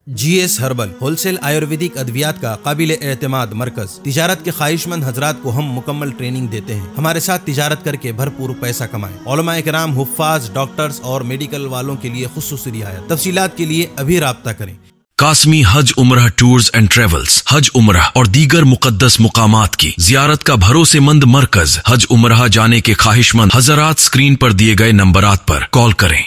GS herbal wholesale Ayurvedic अद्वियात का काबिल एतमाद मरकज। तिजारत के ख्वाहिशमंद हजरात को हम मुकम्मल ट्रेनिंग देते हैं। हमारे साथ तिजारत करके भरपूर पैसा कमाएं। उलमा इकराम, हुफ्फाज, डॉक्टर्स और मेडिकल वालों के लिए खुसूसी रियायत। तफसीलात के लिए अभी राब्ता करें। कासमी हज उम्रह टूर्स एंड ट्रेवल्स हज उम्रह और दीगर मुकद्दस मुकामात की जियारत का भरोसेमंद मरकज। हज उम्रह जाने के ख्वाहिशमंद हजरात स्क्रीन पर दिए गए नंबरात पर कॉल करें।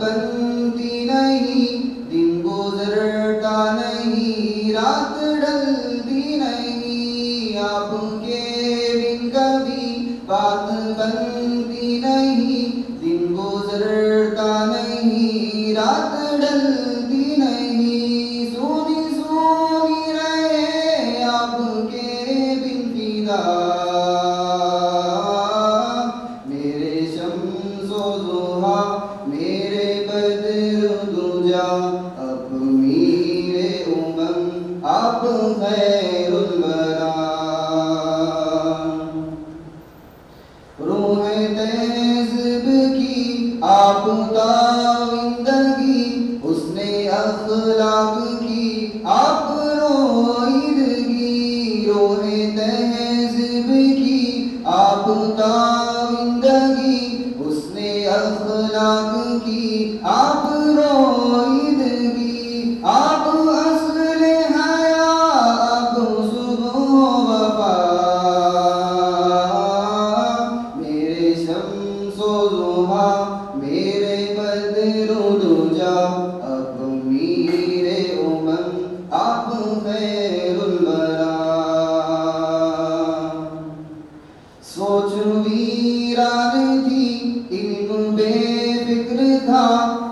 बनती नहीं, दिन गुजरता नहीं, रात ढलती नहीं। आपके बिन कभी बात बनती नहीं, दिन गुजरता नहीं, रात ढलती नहीं। सोनी सोनी रहे आपके बिन फिदा, मेरे शम्सो ज़ुहा, मेरे बद्र दुजा, अब मेरे उमम, आप खैरुल वरा। रूह तहज़्ज़ब की आप ताविंदगी, उसने अखलाक की आप रोईदगी। रूह तहज़्ज़ब की आप ताविंदगी, उसने अखलाक की आप रोईदगी। आप अस्ल हया, आप सुबह वफा, मेरे शम्सो ज़ुहा, मेरे बद्र दुजा, अब मेरे उमम, आप खैरुल वरा। सोच वीरान थी, इल्म बेफिक्र था,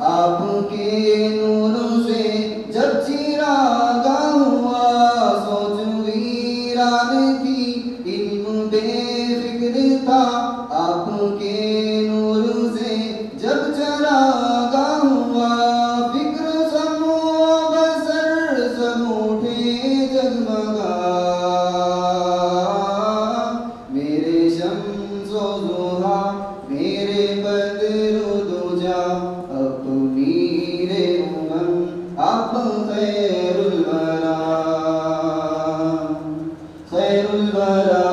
आपके नूर से जब चिरागा हुआ। सोच वीरान थी, इल्म बेफिक्र था, आपके नूर से जब चिरागा हुआ। फिक्र समो बसर सब उठे जगमगा, मेरे शम्सो ज़ुहा, मेरे बद्र दुजा, अब मेरे उमम, आप खैरुल वरा। खैरुल वरा,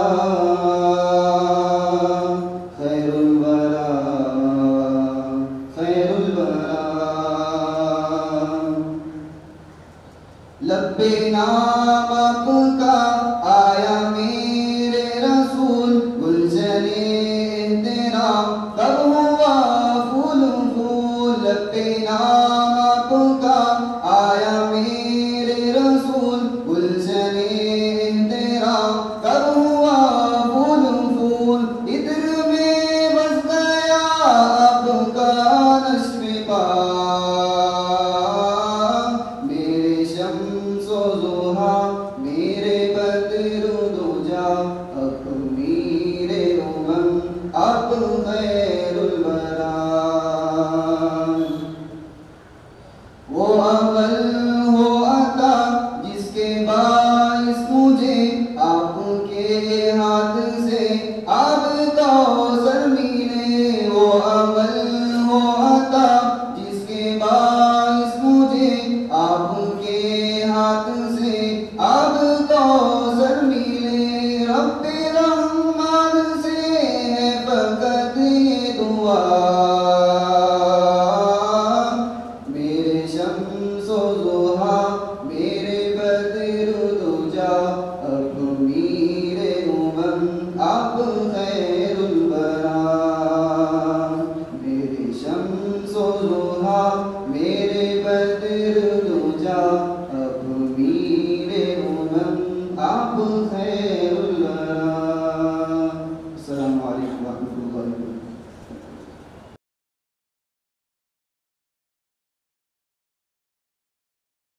खैरुल वरा, खैरुल वरा। लब्बे नाम आपका आया मेरे रसूल, गुलशने तेरा कब हुआ फूल फूल। लब्बे नाम आपका आया मेरे रसूल, गुलशने तेरा कब हुआ फूल फूल। इत्र में बस गया आपका नस्म पा, मेरे शम्सो ज़ुहा, मेरे बद्र दुजा, अब मेरे उमम, आप खैरुल वरा। वो अमल हो अता जिसके बाइस मुझे आपके हाथ से आब कौसर मिले। वो अमल हो अता जिसके बाइस मुझे आपके हाथ से आब कौसर मिले। रब्बे रहमान से है फकत ये दुआ, मेरे शम्सो ज़ुहा, मेरे बद्र दुजा,